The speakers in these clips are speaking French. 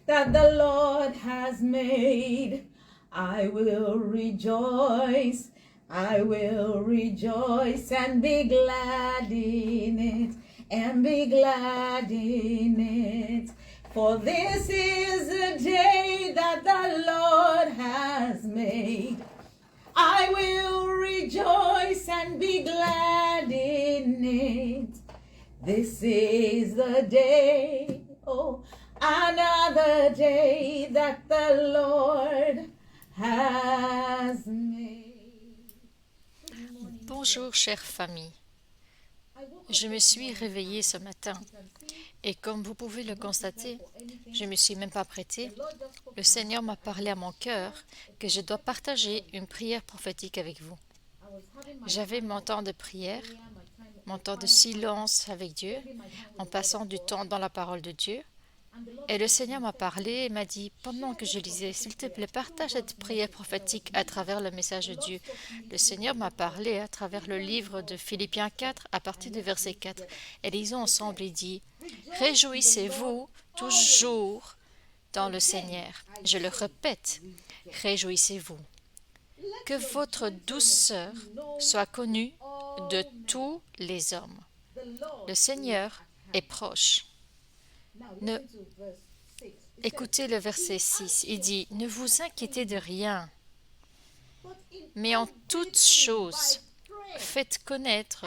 that the Lord has made. I will rejoice. I will rejoice and be glad in it, and be glad in it. For this is the day that the Lord has made. I will rejoice and be glad in it. This is the day, oh, another day that the Lord has made. Bonjour, chère famille. Je me suis réveillée ce matin et comme vous pouvez le constater, je ne me suis même pas prêtée. Le Seigneur m'a parlé à mon cœur que je dois partager une prière prophétique avec vous. J'avais mon temps de prière, mon temps de silence avec Dieu, en passant du temps dans la parole de Dieu. Et le Seigneur m'a parlé et m'a dit, pendant que je lisais, s'il te plaît, partage cette prière prophétique à travers le message de Dieu. Le Seigneur m'a parlé à travers le livre de Philippiens 4, à partir du verset 4. Et lisons ensemble, il dit, réjouissez-vous toujours dans le Seigneur. Je le répète, réjouissez-vous. Que votre douceur soit connue de tous les hommes. Le Seigneur est proche. Écoutez le verset 6, il dit, ne vous inquiétez de rien, mais en toutes choses, faites connaître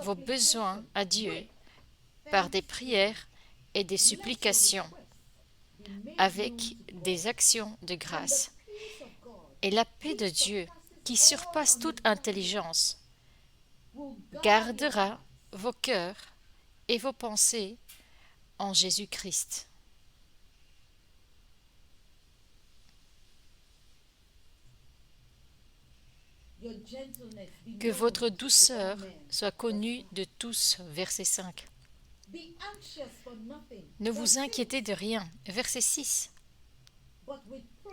vos besoins à Dieu par des prières et des supplications, avec des actions de grâce. Et la paix de Dieu, qui surpasse toute intelligence, gardera vos cœurs et vos pensées en Jésus-Christ. Que votre douceur soit connue de tous. Verset 5. Ne vous inquiétez de rien. Verset 6.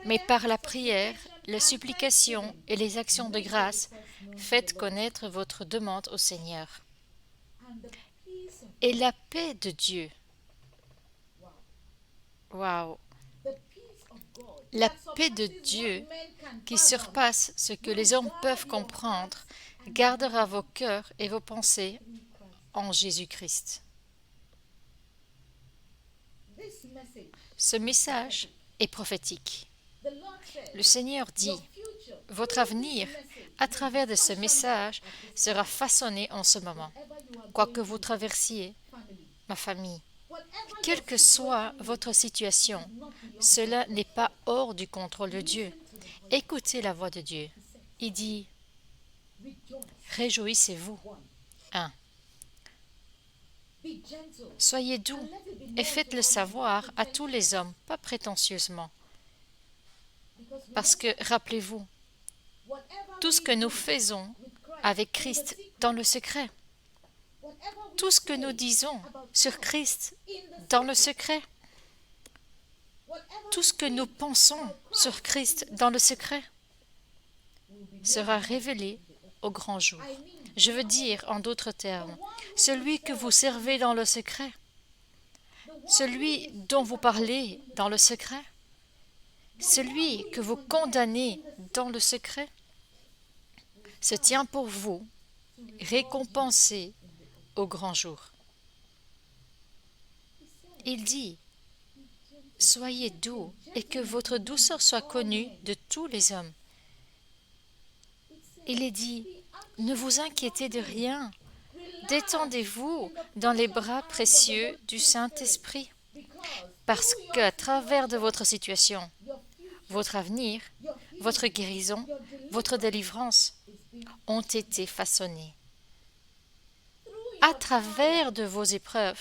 Mais par la prière, la supplication et les actions de grâce, faites connaître votre demande au Seigneur. Et la paix de Dieu. Waouh! La paix de Dieu, qui surpasse ce que les hommes peuvent comprendre, gardera vos cœurs et vos pensées en Jésus-Christ. Ce message est prophétique. Le Seigneur dit, votre avenir, à travers de ce message, sera façonné en ce moment. Quoi que vous traversiez, ma famille, quelle que soit votre situation, cela n'est pas hors du contrôle de Dieu. Écoutez la voix de Dieu. Il dit, réjouissez-vous. 1. Soyez doux et faites-le savoir à tous les hommes, pas prétentieusement. Parce que, rappelez-vous, tout ce que nous faisons avec Christ dans le secret, tout ce que nous disons sur Christ dans le secret, tout ce que nous pensons sur Christ dans le secret sera révélé au grand jour. Je veux dire, en d'autres termes, celui que vous servez dans le secret, celui dont vous parlez dans le secret, celui que vous condamnez dans le secret, se tient pour vous, récompensé au grand jour. Il dit, soyez doux et que votre douceur soit connue de tous les hommes. Il est dit, ne vous inquiétez de rien, détendez-vous dans les bras précieux du Saint-Esprit, parce qu'à travers de votre situation, votre avenir, votre guérison, votre délivrance ont été façonnés. À travers de vos épreuves,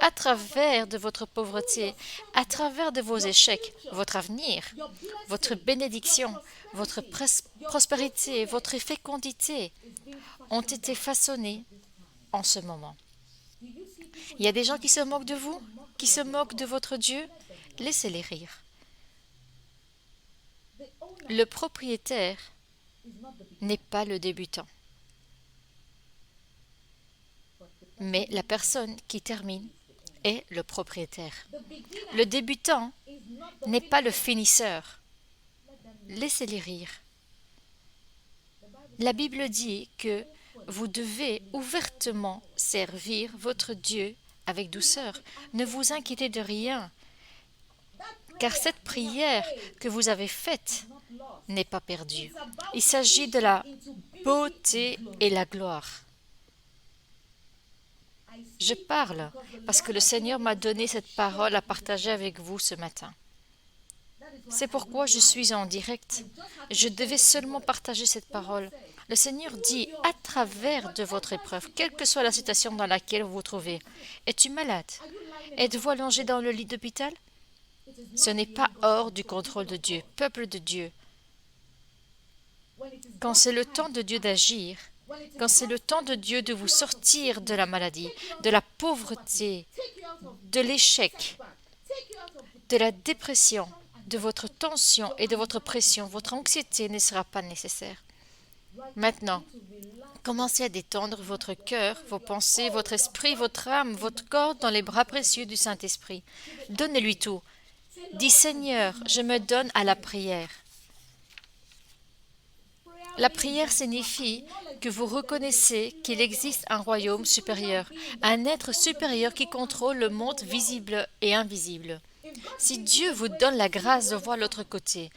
à travers de votre pauvreté, à travers de vos échecs, votre avenir, votre bénédiction, votre prospérité, votre fécondité ont été façonnés en ce moment. Il y a des gens qui se moquent de vous, qui se moquent de votre Dieu, laissez-les rire. Le propriétaire n'est pas le débutant, mais la personne qui termine est le propriétaire. Le débutant n'est pas le finisseur. Laissez-les rire. La Bible dit que vous devez ouvertement servir votre Dieu avec douceur. Ne vous inquiétez de rien, car cette prière que vous avez faite n'est pas perdue. Il s'agit de la beauté et la gloire. Je parle parce que le Seigneur m'a donné cette parole à partager avec vous ce matin. C'est pourquoi je suis en direct. Je devais seulement partager cette parole. Le Seigneur dit à travers de votre épreuve, quelle que soit la situation dans laquelle vous vous trouvez, es-tu malade? Êtes-vous allongé dans le lit d'hôpital? Ce n'est pas hors du contrôle de Dieu, peuple de Dieu. Quand c'est le temps de Dieu d'agir, quand c'est le temps de Dieu de vous sortir de la maladie, de la pauvreté, de l'échec, de la dépression, de votre tension et de votre pression, votre anxiété ne sera pas nécessaire. Maintenant, commencez à détendre votre cœur, vos pensées, votre esprit, votre âme, votre corps dans les bras précieux du Saint-Esprit. Donnez-lui tout. Dis Seigneur, je me donne à la prière. La prière signifie que vous reconnaissez qu'il existe un royaume supérieur, un être supérieur qui contrôle le monde visible et invisible. Si Dieu vous donne la grâce de voir l'autre côté,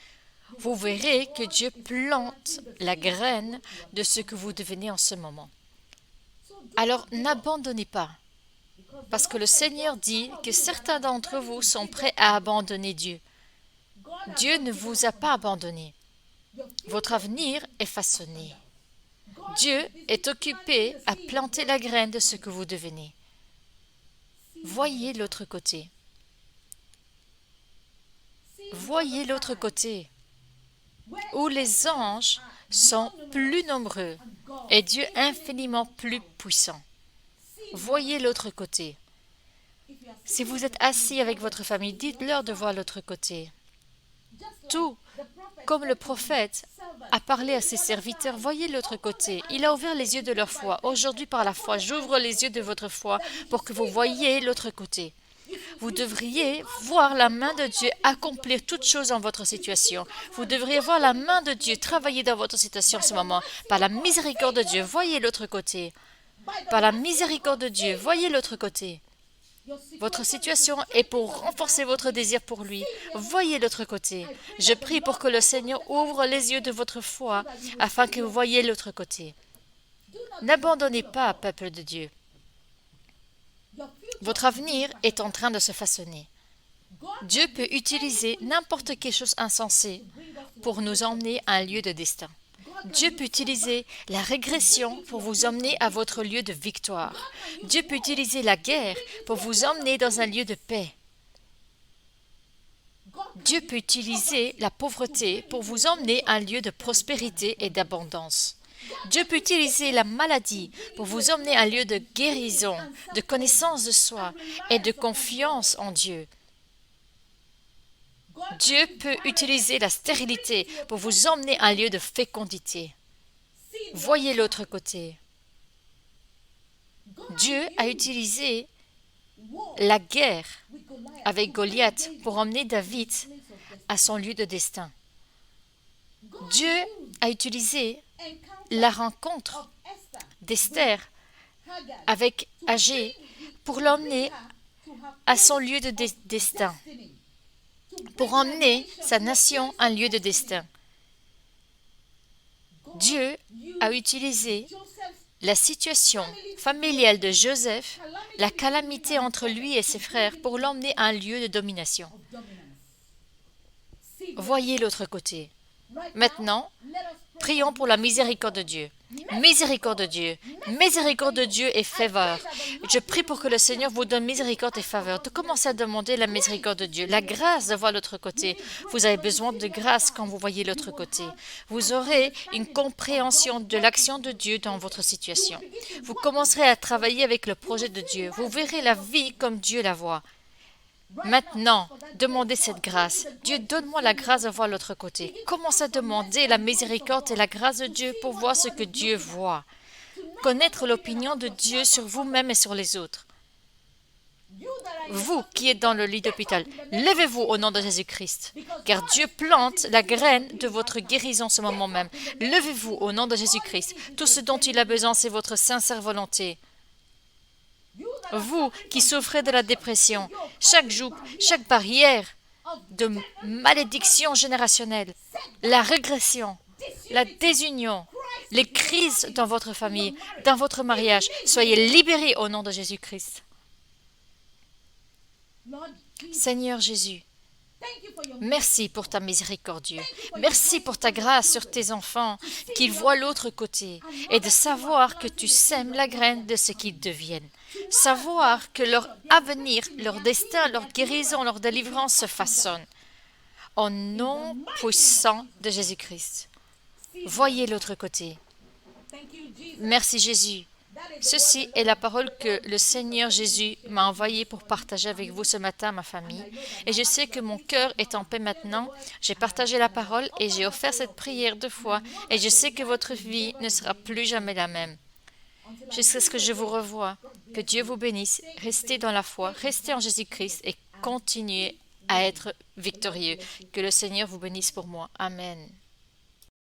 vous verrez que Dieu plante la graine de ce que vous devenez en ce moment. Alors n'abandonnez pas, parce que le Seigneur dit que certains d'entre vous sont prêts à abandonner Dieu. Dieu ne vous a pas abandonné. Votre avenir est façonné. Dieu est occupé à planter la graine de ce que vous devenez. Voyez l'autre côté. Voyez l'autre côté, où les anges sont plus nombreux et Dieu infiniment plus puissant. Voyez l'autre côté. Si vous êtes assis avec votre famille, dites-leur de voir l'autre côté. Tout comme le prophète a parlé à ses serviteurs, voyez l'autre côté. Il a ouvert les yeux de leur foi. Aujourd'hui, par la foi, j'ouvre les yeux de votre foi pour que vous voyiez l'autre côté. Vous devriez voir la main de Dieu accomplir toutes choses dans votre situation. Vous devriez voir la main de Dieu travailler dans votre situation en ce moment. Par la miséricorde de Dieu, voyez l'autre côté. Par la miséricorde de Dieu, voyez l'autre côté. Votre situation est pour renforcer votre désir pour lui. Voyez l'autre côté. Je prie pour que le Seigneur ouvre les yeux de votre foi afin que vous voyiez l'autre côté. N'abandonnez pas, peuple de Dieu. Votre avenir est en train de se façonner. Dieu peut utiliser n'importe quelle chose insensée pour nous emmener à un lieu de destin. Dieu peut utiliser la régression pour vous emmener à votre lieu de victoire. Dieu peut utiliser la guerre pour vous emmener dans un lieu de paix. Dieu peut utiliser la pauvreté pour vous emmener à un lieu de prospérité et d'abondance. Dieu peut utiliser la maladie pour vous emmener à un lieu de guérison, de connaissance de soi et de confiance en Dieu. Dieu peut utiliser la stérilité pour vous emmener à un lieu de fécondité. Voyez l'autre côté. Dieu a utilisé la guerre avec Goliath pour emmener David à son lieu de destin. Dieu a utilisé la rencontre d'Esther avec Agé pour l'emmener à son lieu de destin, pour emmener sa nation à un lieu de destin. Dieu a utilisé la situation familiale de Joseph, la calamité entre lui et ses frères, pour l'emmener à un lieu de domination. Voyez l'autre côté. Maintenant, prions pour la miséricorde de Dieu. Miséricorde de Dieu. Miséricorde de Dieu et faveur. Je prie pour que le Seigneur vous donne miséricorde et faveur. De commencer à demander la miséricorde de Dieu, la grâce de voir l'autre côté. Vous avez besoin de grâce quand vous voyez l'autre côté. Vous aurez une compréhension de l'action de Dieu dans votre situation. Vous commencerez à travailler avec le projet de Dieu. Vous verrez la vie comme Dieu la voit. Maintenant, demandez cette grâce. Dieu, donne-moi la grâce de voir l'autre côté. Commencez à demander la miséricorde et la grâce de Dieu pour voir ce que Dieu voit. Connaître l'opinion de Dieu sur vous-même et sur les autres. Vous qui êtes dans le lit d'hôpital, levez-vous au nom de Jésus-Christ, car Dieu plante la graine de votre guérison ce moment même. Levez-vous au nom de Jésus-Christ. Tout ce dont il a besoin, c'est votre sincère volonté. Vous qui souffrez de la dépression, chaque joug, chaque barrière de malédiction générationnelle, la régression, la désunion, les crises dans votre famille, dans votre mariage, soyez libérés au nom de Jésus-Christ. Seigneur Jésus, merci pour ta miséricorde. Merci pour ta grâce sur tes enfants, qu'ils voient l'autre côté, et de savoir que tu sèmes la graine de ce qu'ils deviennent. Savoir que leur avenir, leur destin, leur guérison, leur délivrance se façonne. Au nom puissant de Jésus-Christ. Voyez l'autre côté. Merci Jésus. Ceci est la parole que le Seigneur Jésus m'a envoyée pour partager avec vous ce matin, ma famille. Et je sais que mon cœur est en paix maintenant. J'ai partagé la parole et j'ai offert cette prière 2 fois. Et je sais que votre vie ne sera plus jamais la même. Jusqu'à ce que je vous revoie. Que Dieu vous bénisse. Restez dans la foi, restez en Jésus-Christ et continuez à être victorieux. Que le Seigneur vous bénisse pour moi. Amen.